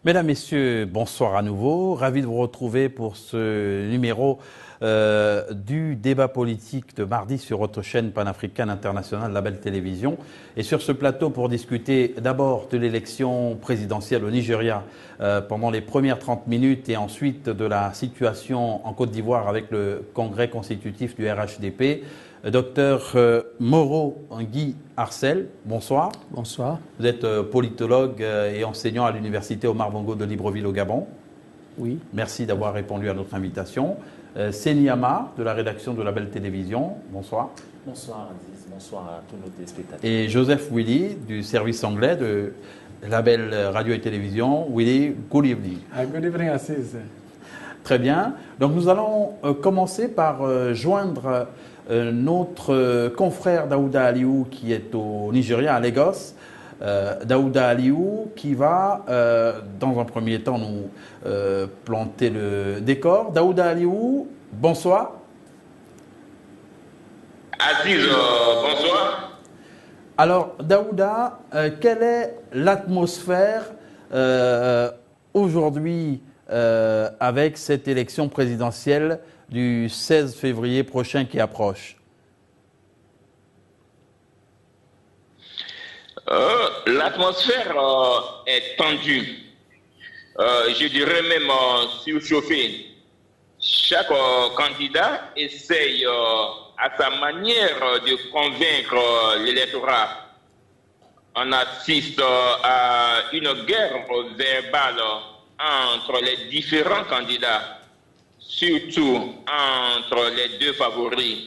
Mesdames, Messieurs, bonsoir à nouveau. Ravi de vous retrouver pour ce numéro du débat politique de mardi sur votre chaîne panafricaine internationale Label Télévision. Et sur ce plateau pour discuter d'abord de l'élection présidentielle au Nigeria pendant les premières 30 minutes et ensuite de la situation en Côte d'Ivoire avec le congrès constitutif du RHDP. Docteur Moro Guy Arcel, bonsoir. Bonsoir. Vous êtes politologue et enseignant à l'université Omar Bongo de Libreville au Gabon. Oui. Merci d'avoir répondu à notre invitation. Séni Amar de la rédaction de Label Télévision, bonsoir. Bonsoir Aziz, bonsoir à tous nos téléspectateurs. Et Joseph Willy du service anglais de Label Radio et Télévision. Willy, good evening. Good evening Aziz. Très bien. Donc nous allons commencer par joindre notre confrère Daouda Aliou qui est au Nigeria, à Lagos. Daouda Aliou qui va, dans un premier temps, nous planter le décor. Daouda Aliou, bonsoir. Aziz, bonsoir. Alors, Daouda, quelle est l'atmosphère aujourd'hui avec cette élection présidentielle du 16 février prochain qui approche? L'atmosphère est tendue, je dirais même surchauffée. Chaque candidat essaye à sa manière de convaincre l'électorat. On assiste à une guerre verbale entre les différents candidats, surtout entre les deux favoris,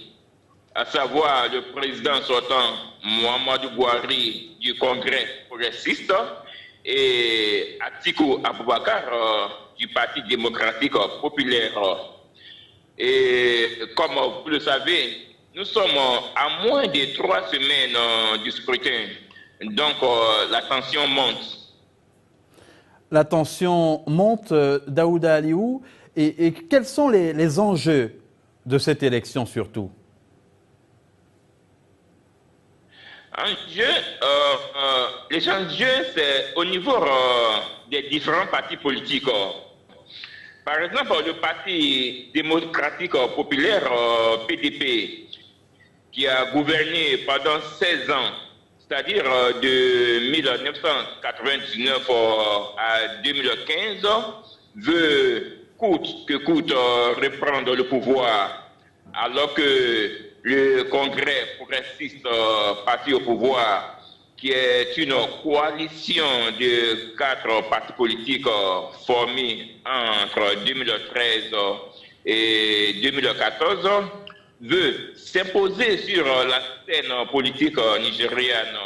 à savoir le président sortant Mohamedou Bouhari du Congrès progressiste et Atiku Abubakar du Parti démocratique populaire. Et comme vous le savez, nous sommes à moins de 3 semaines du scrutin, donc la tension monte. La tension monte, Daouda Aliou, et quels sont les enjeux de cette élection surtout? Les enjeux, c'est au niveau des différents partis politiques. Par exemple, le Parti démocratique populaire, PDP, qui a gouverné pendant 16 ans, c'est-à-dire de 1999 à 2015, veut coûte que coûte reprendre le pouvoir, alors que le Congrès progressiste parti au pouvoir, qui est une coalition de 4 partis politiques formés entre 2013 et 2014, veut s'imposer sur la scène politique nigériane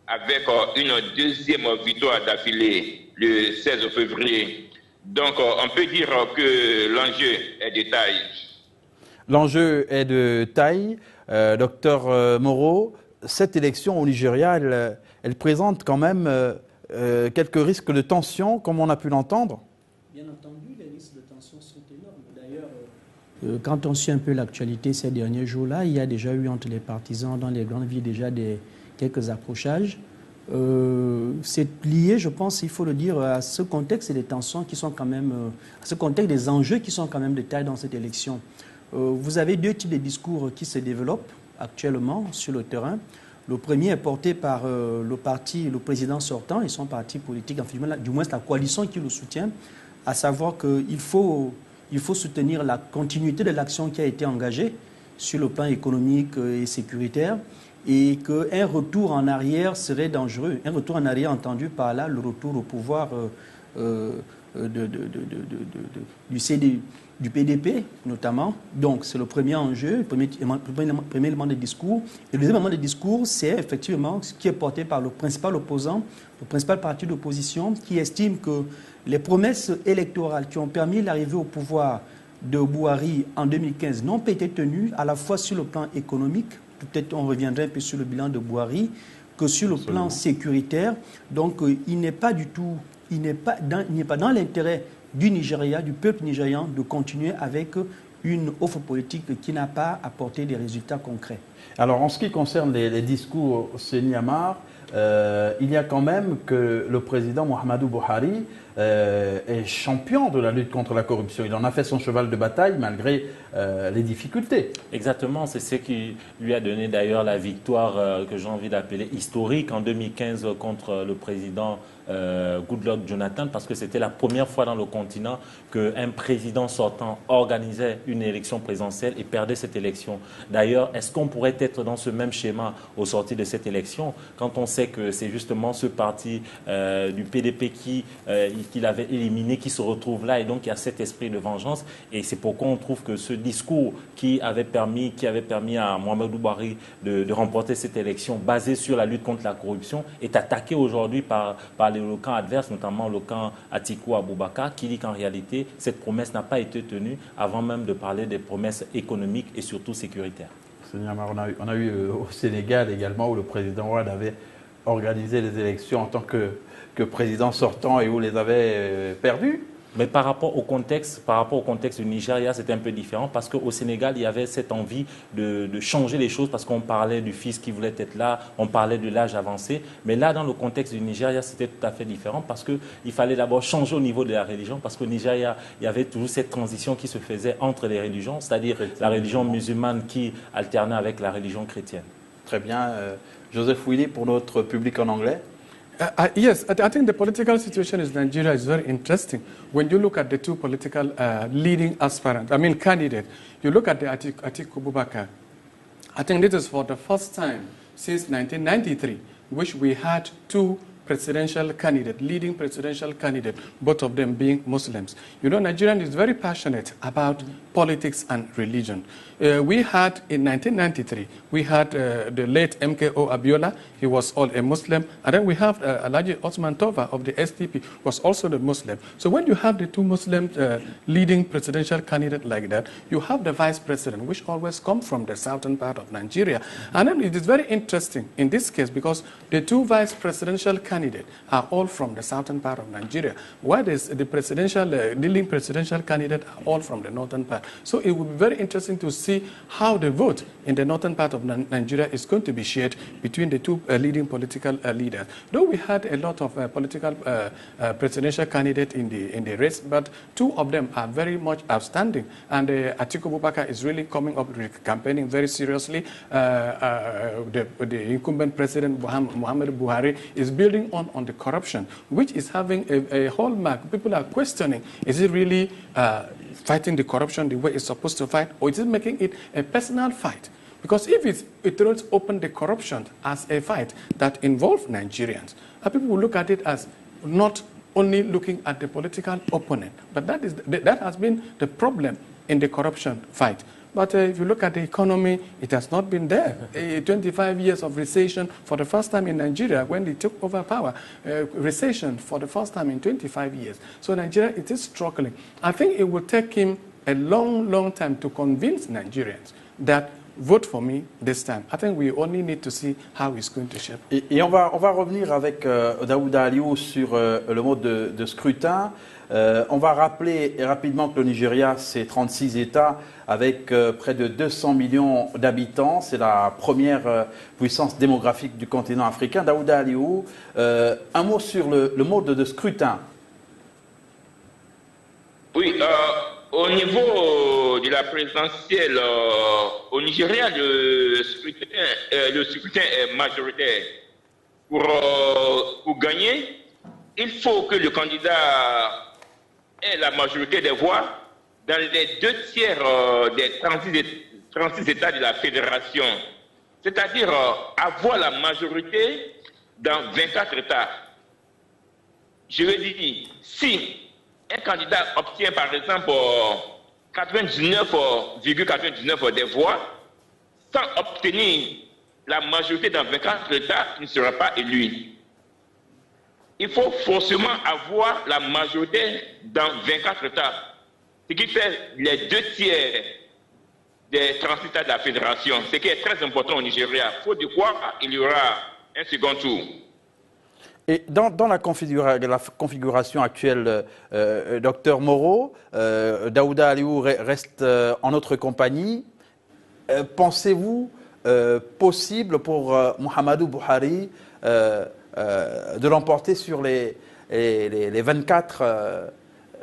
avec une deuxième victoire d'affilée le 16 février. Donc on peut dire que l'enjeu est de taille. L'enjeu est de taille. Docteur Moro, cette élection au Nigeria, elle présente quand même quelques risques de tension, comme on a pu l'entendre. Bien entendu, les risques de tension sont énormes. D'ailleurs, quand on suit un peu l'actualité ces derniers jours-là, il y a déjà eu entre les partisans dans les grandes villes déjà quelques accrochages. C'est lié, je pense, il faut le dire, à ce contexte et des tensions qui sont quand même, à ce contexte des enjeux qui sont quand même de taille dans cette élection. Vous avez 2 types de discours qui se développent actuellement sur le terrain. Le premier est porté par le président sortant et son parti politique, enfin, du moins la coalition qui le soutient, à savoir qu'il faut soutenir la continuité de l'action qui a été engagée sur le plan économique et sécuritaire, et qu'un retour en arrière serait dangereux. Un retour en arrière entendu par là, le retour au pouvoir du PDP notamment. Donc c'est le premier enjeu, le premier élément de discours. Et le deuxième élément de discours, c'est effectivement ce qui est porté par le principal opposant, le principal parti d'opposition, qui estime que les promesses électorales qui ont permis l'arrivée au pouvoir de Bouhari en 2015 n'ont pas été tenues, à la fois sur le plan économique, peut-être on reviendrait un peu sur le bilan de Bouhari, que sur le plan sécuritaire. Donc il n'est pas dans l'intérêt du Nigeria, du peuple nigérian, de continuer avec une offre politique qui n'a pas apporté des résultats concrets. Alors en ce qui concerne les discours Séni Amar, il y a quand même que le président Mohamedou Bouhari est champion de la lutte contre la corruption. Il en a fait son cheval de bataille malgré les difficultés. Exactement, c'est ce qui lui a donné d'ailleurs la victoire que j'ai envie d'appeler historique en 2015 contre le président Goodluck Jonathan, parce que c'était la première fois dans le continent qu'un président sortant organisait une élection présidentielle et perdait cette élection. D'ailleurs, est-ce qu'on pourrait être dans ce même schéma au sortir de cette élection, quand on sait que c'est justement ce parti du PDP qu'il avait éliminé qui se retrouve là, et donc il y a cet esprit de vengeance, et c'est pourquoi on trouve que ce discours qui avait permis à Mohamedou Buhari de remporter cette élection basée sur la lutte contre la corruption est attaqué aujourd'hui par le camp adverse, notamment le camp Atiku Abubakar, qui dit qu'en réalité, cette promesse n'a pas été tenue avant même de parler des promesses économiques et surtout sécuritaires. On a eu au Sénégal également où le président Ouad avait organisé les élections en tant que président sortant et où les avait perdues. Mais par rapport au contexte du Nigeria, c'était un peu différent parce qu'au Sénégal, il y avait cette envie de changer les choses parce qu'on parlait du fils qui voulait être là, on parlait de l'âge avancé. Mais là, dans le contexte du Nigeria, c'était tout à fait différent parce qu'il fallait d'abord changer au niveau de la religion parce qu'au Nigeria, il y avait toujours cette transition qui se faisait entre les religions, c'est-à-dire la religion musulmane qui alternait avec la religion chrétienne. Très bien. Joseph Willy, pour notre public en anglais. Yes, I think the political situation in Nigeria is very interesting. When you look at the two political leading candidates, you look at the Atiku Abubakar. I think this is for the first time since 1993, which we had two presidential candidate, leading presidential candidate, both of them being Muslims. You know, Nigerian is very passionate about politics and religion. We had, in 1993, we had the late MKO Abiola, he was all a Muslim, and then we have Alhaji Osman Tova of the SDP, was also the Muslim. So when you have the two Muslim leading presidential candidate like that, you have the vice president, which always come from the southern part of Nigeria. And then it is very interesting in this case because the two vice presidential candidates are all from the southern part of Nigeria, while the presidential, leading presidential candidate are all from the northern part. So it would be very interesting to see how the vote in the northern part of Nigeria is going to be shared between the two leading political leaders. Though we had a lot of political presidential candidates in the race, but two of them are very much outstanding. And Atiku Abubakar is really coming up campaigning very seriously. The incumbent president, Muhammadu Buhari, is building on the corruption, which is having a hallmark. People are questioning, is it really fighting the corruption the way it's supposed to fight, or is it making it a personal fight? Because if it throws open the corruption as a fight that involves Nigerians, people will look at it as not only looking at the political opponent, but that has been the problem in the corruption fight. But if you look at the economy, it has not been there. 25 years of recession for the first time in Nigeria when they took over power. Recession for the first time in 25 years. So Nigeria, it is struggling. I think it will take him a long, long time to convince Nigerians that vote for me this time. I think we only need to see how it's going to shape. Et on va revenir avec Daouda Aliou sur le mode de scrutin. On va rappeler rapidement que le Nigeria, c'est 36 États avec près de 200 millions d'habitants. C'est la première puissance démographique du continent africain. Daouda Aliou, un mot sur le mode de scrutin. Oui, au niveau de la présidentielle au Nigeria, le scrutin est majoritaire. Pour gagner, il faut que le candidat ait la majorité des voix dans les 2/3 des 36 États de la fédération. C'est-à-dire avoir la majorité dans 24 États. Je veux dire, si un candidat obtient par exemple 99,99 des voix, sans obtenir la majorité dans 24 États, il ne sera pas élu. Il faut forcément avoir la majorité dans 24 États, ce qui fait les 2/3 des 36 États de la fédération, ce qui est très important au Nigeria. Faut de quoi il y aura un second tour. Et dans la configuration actuelle, Dr Moreau, Daouda Aliou reste en notre compagnie. Pensez-vous possible pour Muhammadu Buhari de l'emporter sur les les 24,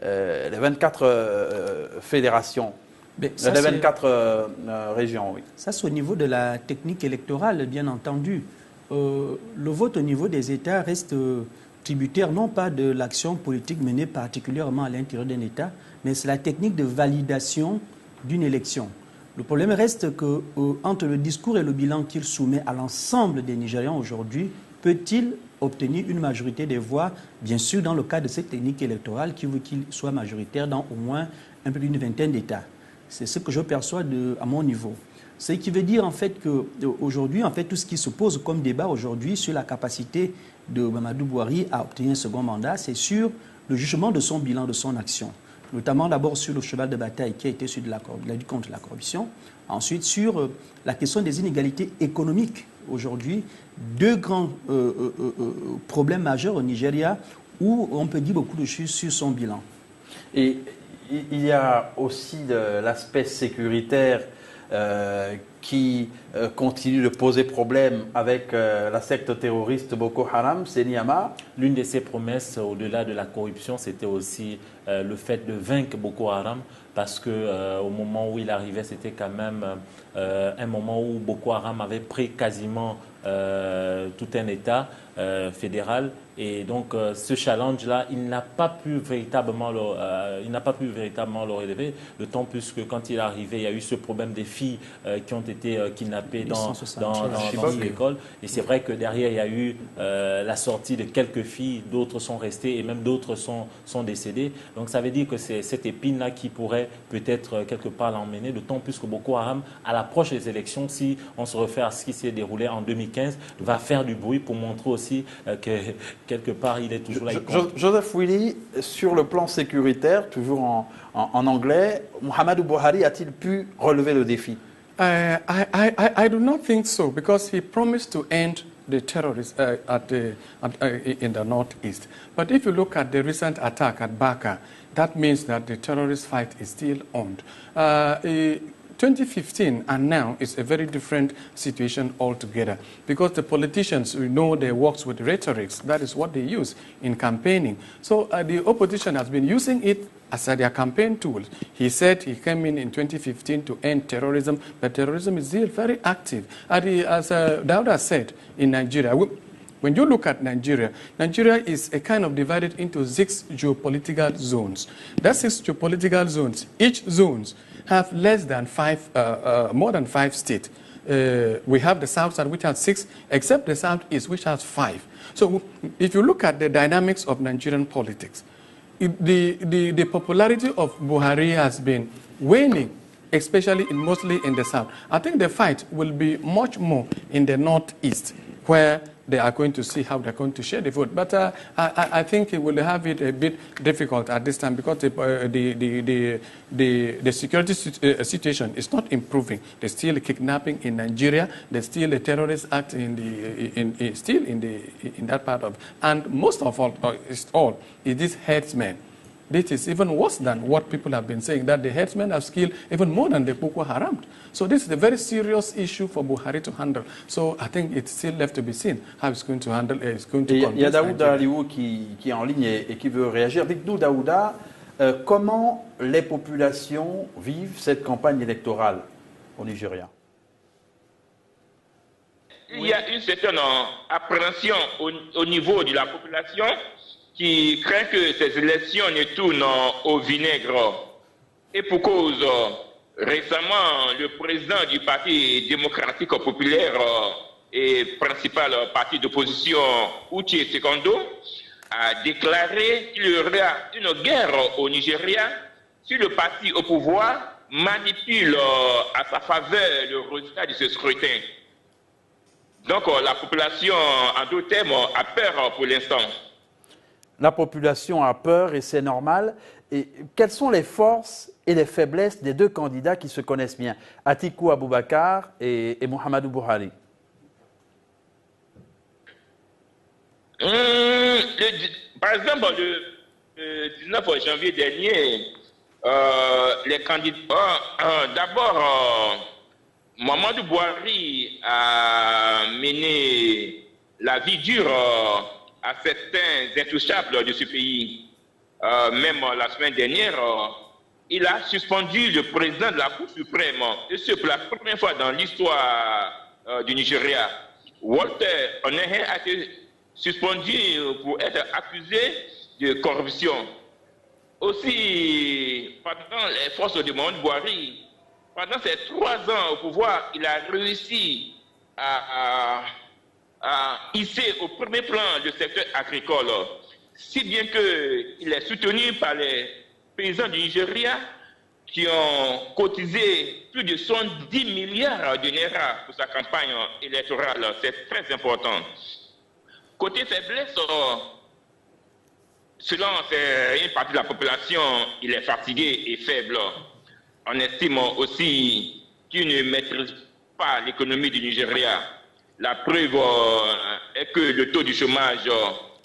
les 24 fédérations, les 24 régions. Oui. Ça, c'est au niveau de la technique électorale, bien entendu. Le vote au niveau des États reste tributaire non pas de l'action politique menée particulièrement à l'intérieur d'un État, mais c'est la technique de validation d'une élection. Le problème reste que entre le discours et le bilan qu'il soumet à l'ensemble des Nigérians aujourd'hui, peut-il obtenir une majorité des voix, bien sûr dans le cadre de cette technique électorale qui veut qu'il soit majoritaire dans au moins un peu plus d'une vingtaine d'États. C'est ce que je perçois à mon niveau. Ce qui veut dire en fait qu'aujourd'hui, en fait, tout ce qui se pose comme débat aujourd'hui sur la capacité de Mamadou Bouhari à obtenir un second mandat, c'est sur le jugement de son bilan, de son action. Notamment d'abord sur le cheval de bataille qui a été sur la lutte contre la corruption. Ensuite sur la question des inégalités économiques. Aujourd'hui, deux grands problèmes majeurs au Nigeria où on peut dire beaucoup de choses sur son bilan. Et il y a aussi l'aspect sécuritaire qui continue de poser problème avec la secte terroriste Boko Haram, c'est Niama. L'une de ses promesses, au-delà de la corruption, c'était aussi le fait de vaincre Boko Haram, parce qu'au moment où il arrivait, c'était quand même un moment où Boko Haram avait pris quasiment tout un État fédéral. Et donc, ce challenge-là, il n'a pas pu véritablement le relever, d'autant plus que quand il est arrivé, il y a eu ce problème des filles qui ont été kidnappées dans l'école. Et c'est vrai que derrière, il y a eu la sortie de quelques filles, d'autres sont restées et même d'autres sont décédées. Donc, ça veut dire que c'est cette épine-là qui pourrait peut-être quelque part l'emmener, d'autant plus que Boko Haram, à l'approche des élections, si on se réfère à ce qui s'est déroulé en 2015, va faire du bruit pour montrer aussi que quelque part, il est toujours là. Joseph Willy, sur le plan sécuritaire, toujours en anglais, Muhammadu Buhari a-t-il pu relever le défi? I do not think so, because he promised to end the terrorists in the northeast. But if you look at the recent attack at Baka, that means that the terrorist fight is still on. 2015 and now is a very different situation altogether, because the politicians, we know they work with rhetorics. That is what they use in campaigning. So the opposition has been using it as their campaign tool. He said he came in 2015 to end terrorism, but terrorism is still very active. As Dauda said, in Nigeria, when you look at Nigeria, Nigeria is a kind of divided into 6 geopolitical zones. That 6 geopolitical zones, each zones have less than more than 5 states. We have the south side, which has 6, except the southeast, which has 5. So if you look at the dynamics of Nigerian politics, the popularity of Buhari has been waning, especially mostly in the south. I think the fight will be much more in the northeast, where they are going to see how they're going to share the vote. But I think it will have it a bit difficult at this time, because the security situation is not improving. There's still a kidnapping in Nigeria. There's still a terrorist act in that part of. And most of all, is this herdsmen. This is even worse than what people have been saying, that the herdsmen have killed even more than the Boko Haram. So this is a very serious issue for Buhari to handle. So I think it's still left to be seen how it's going to handle. It's going to. Il y a Daouda Aliou qui est en ligne et qui veut réagir. Dites-nous, Daouda, comment les populations vivent cette campagne électorale au Nigeria? Il y a une certaine appréhension au niveau de la population qui craint que ces élections ne tournent au vinaigre. Et pour cause, récemment, le président du Parti démocratique populaire et principal parti d'opposition, Uche Sekondo, a déclaré qu'il y aura une guerre au Nigeria si le parti au pouvoir manipule à sa faveur le résultat de ce scrutin. Donc la population, en d'autres termes, a peur pour l'instant. La population a peur et c'est normal. Et quelles sont les forces et les faiblesses des deux candidats qui se connaissent bien, Atiku Abubakar et Muhammadu Buhari? Par exemple, le 19 janvier dernier, les candidats, d'abord, Muhammadu Buhari a mené la vie dure à certains intouchables de ce pays. Même la semaine dernière, il a suspendu le président de la Cour suprême, et ce pour la première fois dans l'histoire du Nigeria. Walter Onehe a été suspendu pour être accusé de corruption. Aussi, pendant les forces de Mohamed Buhari, pendant ces 3 ans au pouvoir, il a réussi à hisser au premier plan le secteur agricole, si bien qu'il est soutenu par les paysans du Nigeria qui ont cotisé plus de 110 milliards de naira pour sa campagne électorale. C'est très important. Côté faiblesse, selon une partie de la population, il est fatigué et faible. On estime aussi qu'il ne maîtrise pas l'économie du Nigeria. La preuve est que le taux du chômage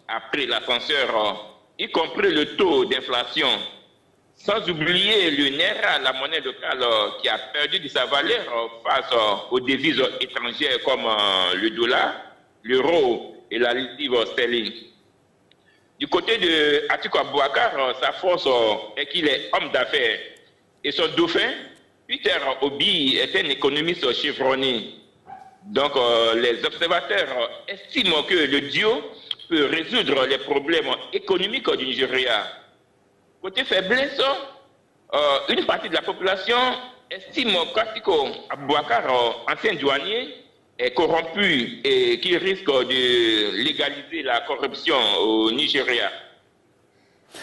a pris l'ascenseur, y compris le taux d'inflation. Sans oublier le naira, la monnaie locale qui a perdu de sa valeur face aux devises étrangères comme le dollar, l'euro et la livre sterling. Du côté de Atiku Abubakar, sa force est qu'il est homme d'affaires. Et son dauphin, Peter Obi, est un économiste chevronné. Donc les observateurs estiment que le duo peut résoudre les problèmes économiques du Nigeria. Côté faiblesse, une partie de la population estime qu'Atiku Abubakar, ancien douanier, est corrompu et qu'il risque de légaliser la corruption au Nigeria.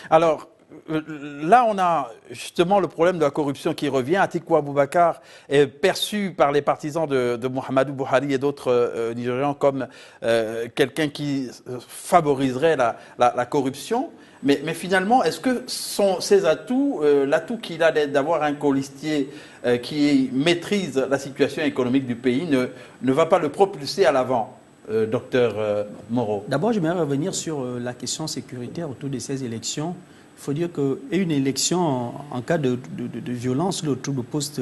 Alors, là, on a justement le problème de la corruption qui revient. Atiku Abubakar est perçu par les partisans de Muhammadu Buhari et d'autres Nigérians comme quelqu'un qui favoriserait la corruption. Mais finalement, est-ce que ses atouts, l'atout qu'il a d'avoir un colistier qui maîtrise la situation économique du pays ne va pas le propulser à l'avant, docteur Moreau? D'abord, j'aimerais revenir sur la question sécuritaire autour de ces élections. Il faut dire qu'une élection, en cas de violence autour du poste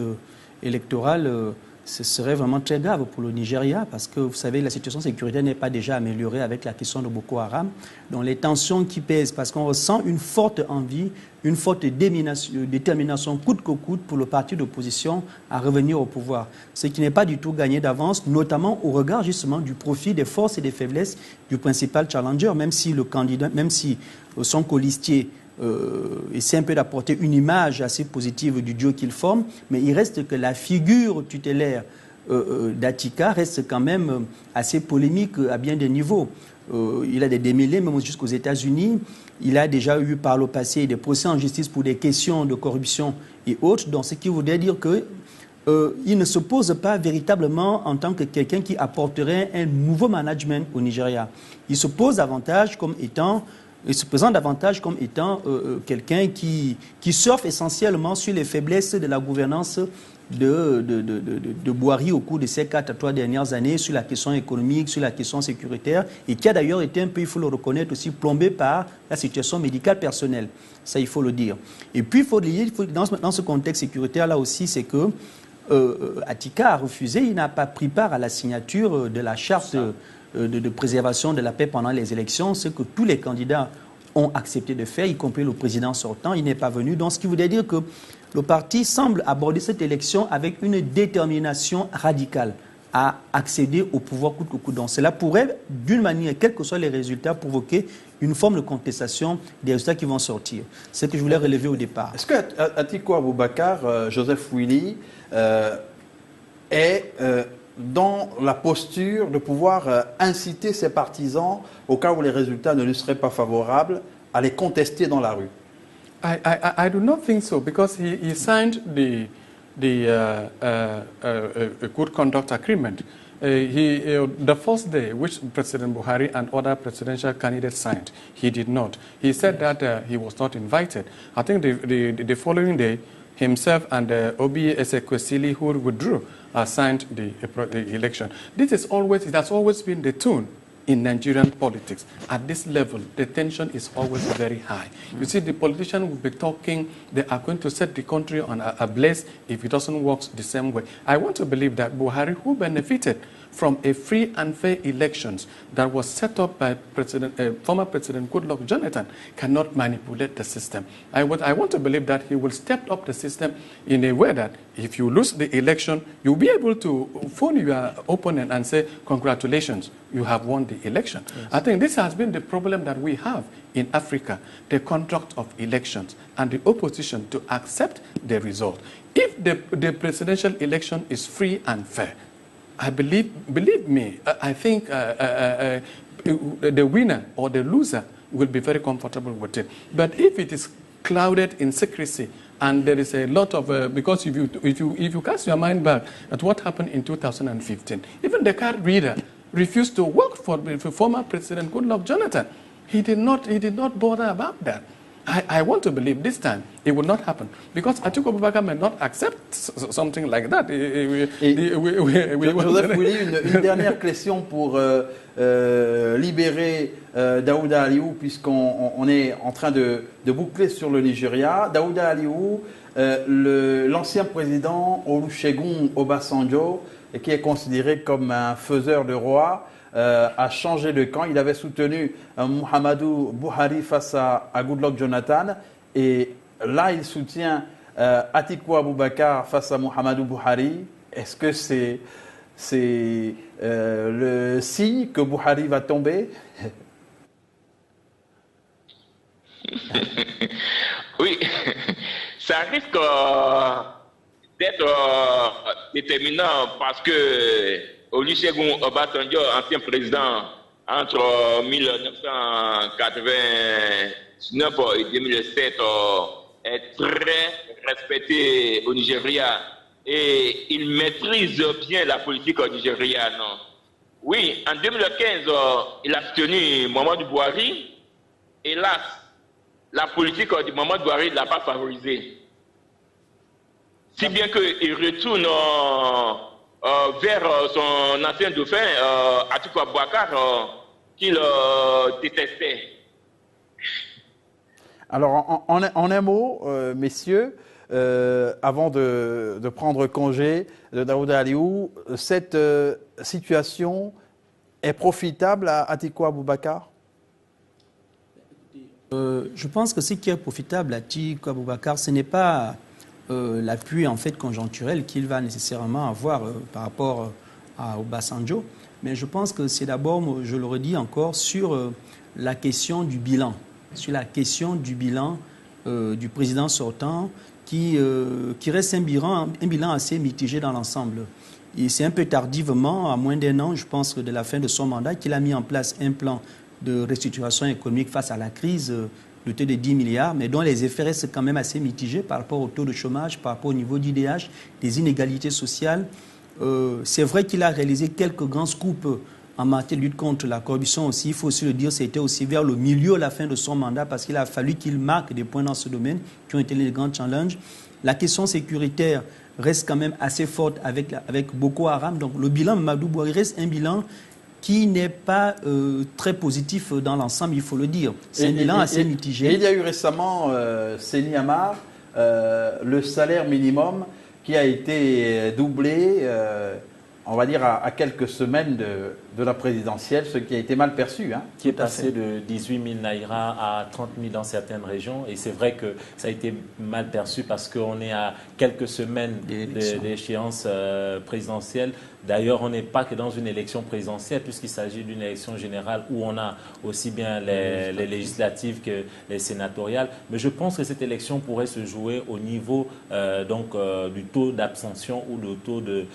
électoral, ce serait vraiment très grave pour le Nigeria parce que, vous savez, la situation sécuritaire n'est pas déjà améliorée avec la question de Boko Haram. Donc les tensions qui pèsent, parce qu'on ressent une forte envie, une forte détermination coûte que coûte pour le parti d'opposition à revenir au pouvoir. Ce qui n'est pas du tout gagné d'avance, notamment au regard justement du profit, des forces et des faiblesses du principal challenger, même si le candidat, même si son colistier essaie un peu d'apporter une image assez positive du duo qu'il forme, mais il reste que la figure tutélaire d'Atika reste quand même assez polémique à bien des niveaux. Il a des démêlés, même jusqu'aux États-Unis. Il a déjà eu par le passé des procès en justice pour des questions de corruption et autres, donc ce qui voudrait dire que il ne se pose pas véritablement en tant que quelqu'un qui apporterait un nouveau management au Nigeria. Il se pose davantage comme étant... Il se présente davantage comme étant quelqu'un qui surfe essentiellement sur les faiblesses de la gouvernance de Buhari au cours de ces 4 à 3 dernières années sur la question économique, sur la question sécuritaire, et qui a d'ailleurs été un peu, il faut le reconnaître aussi, plombé par la situation médicale personnelle. Ça, il faut le dire. Et puis, dans ce contexte sécuritaire-là aussi, c'est que Atika a refusé, il n'a pas pris part à la signature de la charte de préservation de la paix pendant les élections, ce que tous les candidats ont accepté de faire, y compris le président sortant. Il n'est pas venu. Donc, ce qui voudrait dire que le parti semble aborder cette élection avec une détermination radicale à accéder au pouvoir coûte que coûte. Donc, cela pourrait, d'une manière, quels que soient les résultats, provoquer une forme de contestation des résultats qui vont sortir. C'est ce que je voulais relever au départ. Est-ce que Atiku Abubakar, Joseph Willy, est dans la posture de pouvoir inciter ses partisans, au cas où les résultats ne lui seraient pas favorables, à les contester dans la rue? I do not think so, because he signed the good conduct agreement. The first day, which President Buhari and other presidential candidates signed, he did not. He said that he was not invited. I think the following day, himself and Obi Ezekwesili, who withdrew, signed the election. It has always been the tune in Nigerian politics. At this level, the tension is always very high. You see, the politicians will be talking, they are going to set the country on a blaze if it doesn't work the same way. I want to believe that Buhari, who benefited from a free and fair elections that was set up by former President Goodluck Jonathan cannot manipulate the system. I want to believe that he will step up the system in a way that if you lose the election, you'll be able to phone your opponent and say, congratulations, you have won the election. Yes. I think this has been the problem that we have in Africa, the conduct of elections and the opposition to accept the result. If the presidential election is free and fair, I believe me, I think the winner or the loser will be very comfortable with it. But if it is clouded in secrecy and there is a lot of, because if you cast your mind back at what happened in 2015, even the card reader refused to work for former President Goodluck Jonathan. He did not bother about that. I want to believe this time it will not happen because Atiku Abubakar may not accept something like that. Joseph Willy, une dernière question pour libérer Daouda Aliou, puisqu'on est en train de boucler sur le Nigeria. Daouda Aliou, l'ancien président Olusegun Obasanjo, qui est considéré comme un faiseur de roi, a changé de camp. Il avait soutenu Muhammadu Buhari face à Goodluck Jonathan. Et là, il soutient Atiku Abubakar face à Muhammadu Buhari. Est-ce que c'est le signe que Buhari va tomber? Oui, ça risque d'être déterminant parce que Olusegun Obasanjo, ancien président entre 1989 et 2007, est très respecté au Nigeria et il maîtrise bien la politique nigériane. Oui, en 2015, il a soutenu Muhammadu Buhari. Hélas, la politique du Muhammadu Buhari ne l'a pas favorisé. Si bien qu'il retourne vers son ancien dauphin, Atiku Abubakar, qu'il détestait. Alors, en un mot, messieurs, avant de prendre congé de Daouda Aliou, cette situation est profitable à Atiku Abubakar? Je pense que ce qui est profitable à Atiku Abubakar, ce n'est pas l'appui en fait conjoncturel qu'il va nécessairement avoir par rapport à Obasanjo, mais je pense que c'est d'abord, je le redis encore, sur la question du bilan, du président sortant qui reste un bilan assez mitigé dans l'ensemble. Et c'est un peu tardivement, à moins d'un an, je pense, de la fin de son mandat, qu'il a mis en place un plan de restructuration économique face à la crise doté de 10 milliards, mais dont les effets restent quand même assez mitigés par rapport au taux de chômage, par rapport au niveau d'IDH, des inégalités sociales. C'est vrai qu'il a réalisé quelques grands scoops en matière de lutte contre la corruption aussi. Il faut aussi le dire, c'était aussi vers le milieu, la fin de son mandat, parce qu'il a fallu qu'il marque des points dans ce domaine qui ont été les grands challenges. La question sécuritaire reste quand même assez forte avec Boko Haram. Donc le bilan de Mamadou Buhari reste un bilan qui n'est pas très positif dans l'ensemble, il faut le dire. C'est un bilan assez mitigé. Et il y a eu récemment, Seni Amar, le salaire minimum qui a été doublé, on va dire, à quelques semaines de la présidentielle, ce qui a été mal perçu. Hein. Qui est passé de 18 000 naira à 30 000 dans certaines régions. Et c'est vrai que ça a été mal perçu parce qu'on est à quelques semaines d'échéance présidentielle. D'ailleurs, on n'est pas que dans une élection présidentielle, puisqu'il s'agit d'une élection générale où on a aussi bien les législatives que les sénatoriales. Mais je pense que cette élection pourrait se jouer au niveau du taux d'abstention ou du taux de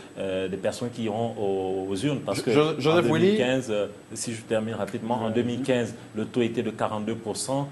personnes qui iront aux urnes. Parce que Joseph en 2015, si je termine rapidement, en 2015, le taux était de 42%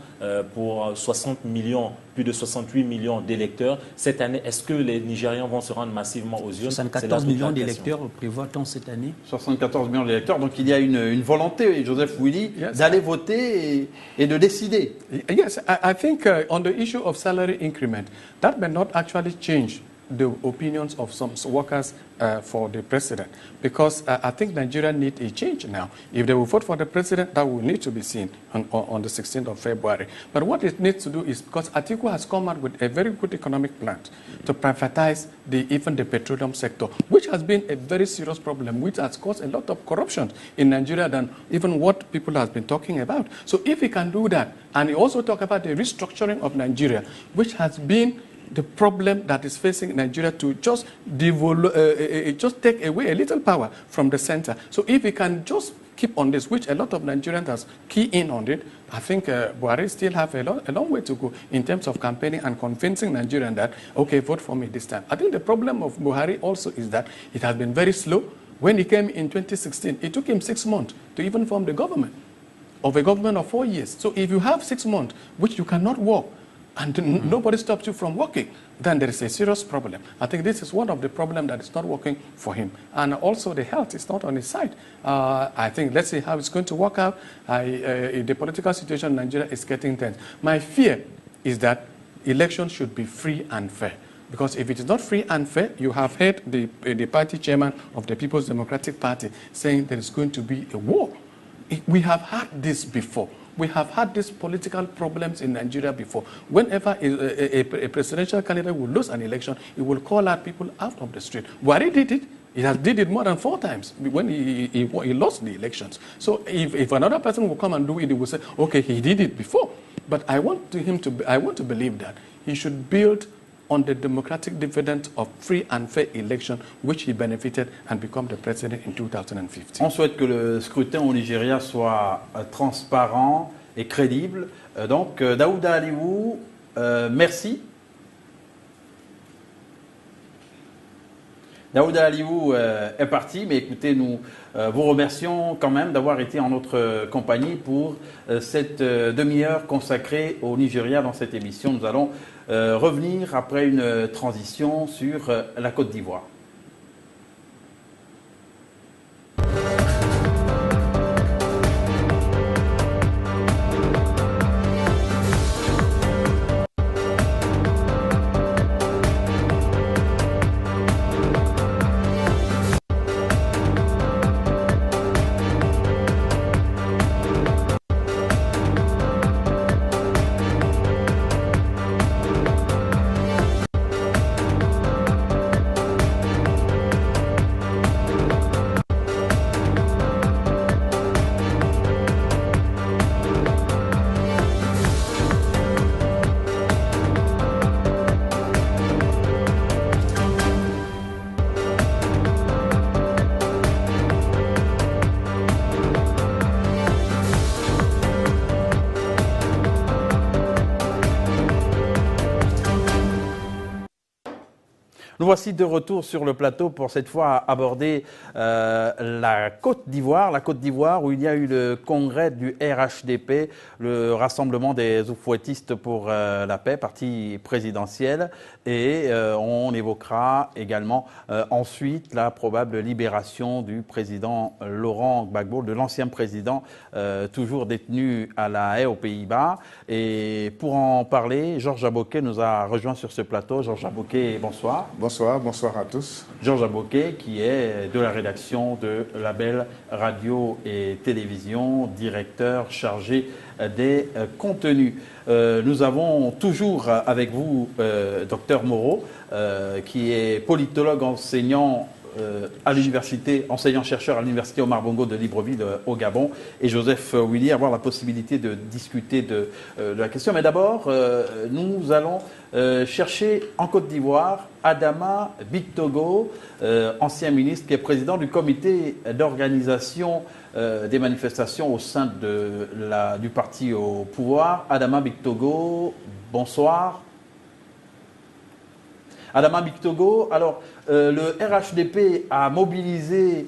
pour 60 millions, plus de 68 millions d'électeurs. Cette année, est-ce que les Nigérians vont se rendre massivement aux urnes? 74 millions d'électeurs prévoit-on cette année? 74 millions d'électeurs. Donc il y a une volonté, Joseph Willy, d'aller voter et de décider. Yes, I think on the issue of salary increment, that may not actually change the opinions of some workers for the president, because I think Nigeria needs a change now. If they will vote for the president, that will need to be seen on the 16th of February. But what it needs to do is, because Atiku has come out with a very good economic plan to privatize even the petroleum sector, which has been a very serious problem, which has caused a lot of corruption in Nigeria than even what people have been talking about. So if he can do that, and he also talk about the restructuring of Nigeria, which has been the problem that is facing Nigeria to just just take away a little power from the center. So if we can just keep on this, which a lot of Nigerians has key in on it, I think Buhari still have a long way to go in terms of campaigning and convincing Nigerians that, okay, vote for me this time. I think the problem of Buhari also is that it has been very slow. When he came in 2016, it took him 6 months to even form the government, of a government of 4 years. So if you have 6 months, which you cannot work, and nobody stops you from working, then there is a serious problem. I think this is one of the problems that is not working for him. And also the health is not on his side. I think, let's see how it's going to work out. The political situation in Nigeria is getting tense. My fear is that elections should be free and fair. Because if it is not free and fair, you have heard the party chairman of the People's Democratic Party saying there is going to be a war. We have had this before. We have had these political problems in Nigeria before. Whenever a presidential candidate will lose an election, he will call out people out of the street. Buhari did it. He has did it more than 4 times when he lost the elections. So if another person will come and do it, he will say, okay, he did it before. But I want to believe that he should build on the democratic dividend of free and fair election, which he benefited and become the president in 2015. On souhaite que le scrutin au Nigeria soit transparent et crédible. Donc, Daouda Aliou, merci. Daouda Aliou est parti, mais écoutez, nous vous remercions quand même d'avoir été en notre compagnie pour cette demi-heure consacrée au Nigeria dans cette émission. Nous allons revenir après une transition sur la Côte d'Ivoire. Nous voici de retour sur le plateau pour cette fois aborder la Côte d'Ivoire où il y a eu le congrès du RHDP, le Rassemblement des Oufouettistes pour la paix, parti présidentiel, et on évoquera également ensuite la probable libération du président Laurent Gbagbo, de l'ancien président toujours détenu à La Haye aux Pays-Bas. Et pour en parler, Georges Aboké nous a rejoint sur ce plateau. Georges Aboké, bonsoir. Bonsoir à tous. Georges Aboké, qui est de la rédaction de Label Radio et Télévision, directeur chargé des contenus. Nous avons toujours avec vous Dr Moreau, qui est politologue enseignant à l'université, enseignant-chercheur à l'université Omar Bongo de Libreville au Gabon, et Joseph Willy, avoir la possibilité de discuter de la question. Mais d'abord, nous allons chercher en Côte d'Ivoire Adama Bictogo, ancien ministre qui est président du comité d'organisation des manifestations au sein du parti au pouvoir. Adama Bictogo, bonsoir. Adama Bictogo, alors le RHDP a mobilisé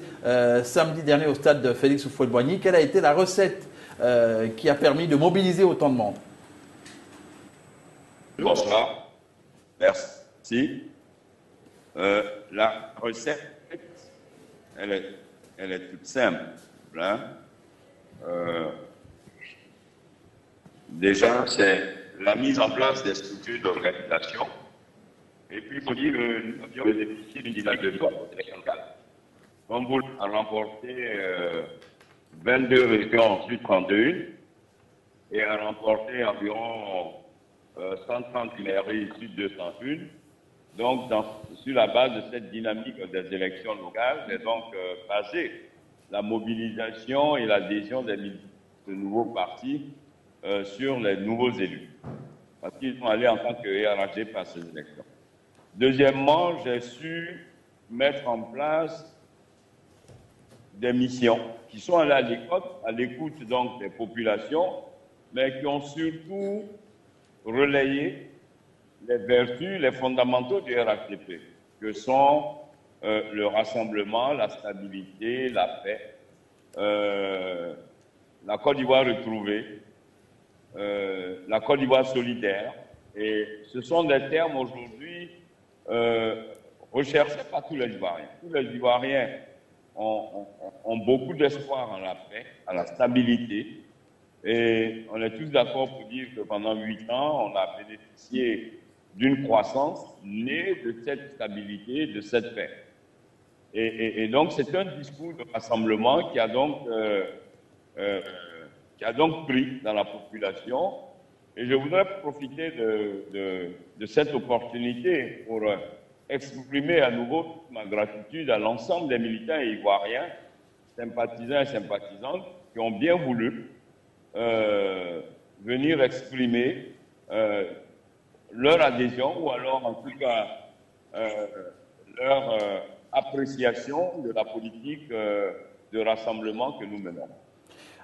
samedi dernier au stade de Félix Houphouët-Boigny. Quelle a été la recette qui a permis de mobiliser autant de monde? Bonsoir, merci. La recette, elle est toute simple. Hein. Déjà, c'est la mise en place des structures d'organisation. Et puis, il faut dire que nous avions bénéficié d'une dynamique de vote élection locale. Comme vous a remporté 22 régions sur 31 et a remporté environ 130 mairies sur 201. Donc, sur la base de cette dynamique des élections locales, j'ai donc basé la mobilisation et l'adhésion de nouveaux partis sur les nouveaux élus. Parce qu'ils sont allés en tant que RHD par ces élections. Deuxièmement, j'ai su mettre en place des missions qui sont allées à l'écoute donc des populations, mais qui ont surtout relayé les vertus, les fondamentaux du RHDP, que sont le rassemblement, la stabilité, la paix, la Côte d'Ivoire retrouvée, la Côte d'Ivoire solidaire. Et ce sont des termes aujourd'hui recherchés par tous les Ivoiriens. Tous les Ivoiriens ont beaucoup d'espoir en la paix, en la stabilité. Et on est tous d'accord pour dire que pendant 8 ans, on a bénéficié d'une croissance née de cette stabilité, de cette paix. Et donc, c'est un discours de rassemblement qui a donc pris dans la population. Et je voudrais profiter de cette opportunité pour exprimer à nouveau toute ma gratitude à l'ensemble des militants ivoiriens, sympathisants et sympathisantes, qui ont bien voulu venir exprimer leur adhésion ou alors en tout cas leur appréciation de la politique de rassemblement que nous menons.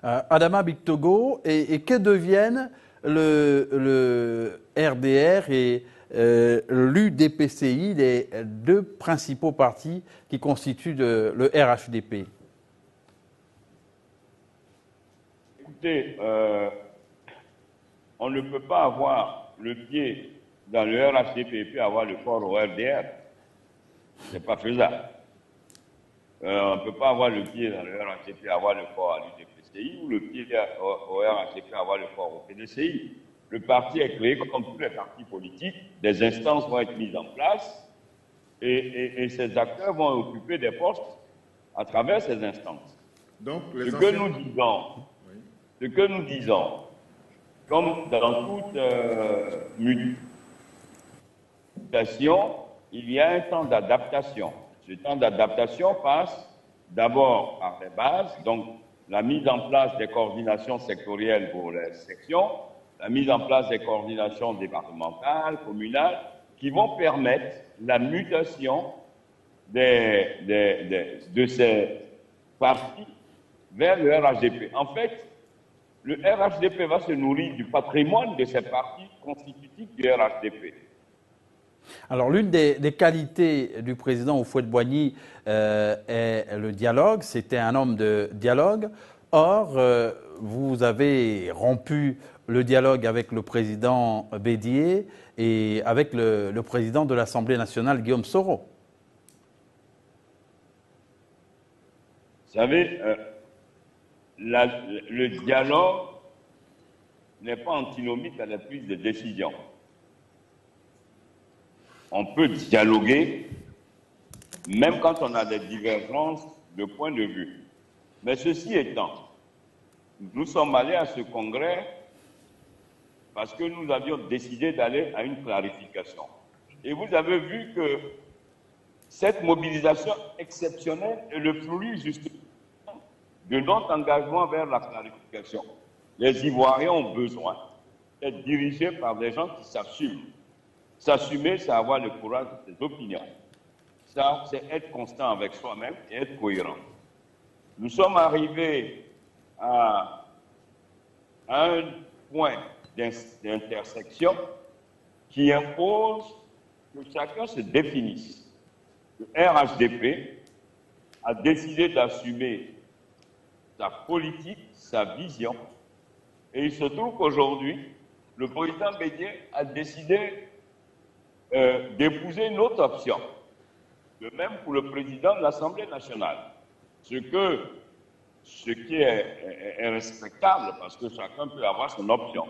Adama Bictogo, et que deviennent le RDR et l'UDPCI, les deux principaux partis qui constituent le RHDP? Écoutez, on ne peut pas avoir le pied dans le RHDP et puis avoir le corps au RDR. C'est pas faisable. On ne peut pas avoir le pied dans le RHDP et avoir le corps à l'UDPCI ou le pied au RHDP et avoir le corps au PDCI. Le parti est créé comme tous les partis politiques, des instances vont être mises en place et ces acteurs vont occuper des postes à travers ces instances. Donc, ce que nous disons, comme dans toute mutation, il y a un temps d'adaptation. Ce temps d'adaptation passe d'abord par les bases, donc la mise en place des coordinations sectorielles pour les sections, la mise en place des coordinations départementales, communales, qui vont permettre la mutation de ces partis vers le RHDP. En fait, le RHDP va se nourrir du patrimoine de ces partis constitutifs du RHDP. Alors, l'une des qualités du président Houphouët-Boigny est le dialogue. C'était un homme de dialogue. Or, vous avez rompu le dialogue avec le président Bédié et avec le président de l'Assemblée nationale, Guillaume Soro. Vous savez, le dialogue n'est pas antinomique à la prise de décision. On peut dialoguer, même quand on a des divergences de point de vue. Mais ceci étant, nous sommes allés à ce congrès parce que nous avions décidé d'aller à une clarification. Et vous avez vu que cette mobilisation exceptionnelle est le fruit justement de notre engagement vers la clarification. Les Ivoiriens ont besoin d'être dirigés par des gens qui s'assument. S'assumer, c'est avoir le courage de ses opinions. Ça, c'est être constant avec soi-même et être cohérent. Nous sommes arrivés à un point d'intersection qui impose que chacun se définisse. Le RHDP a décidé d'assumer sa politique, sa vision, et il se trouve qu'aujourd'hui, le président Bédié a décidé d'épouser une autre option. De même pour le président de l'Assemblée nationale. Ce qui est respectable parce que chacun peut avoir son option.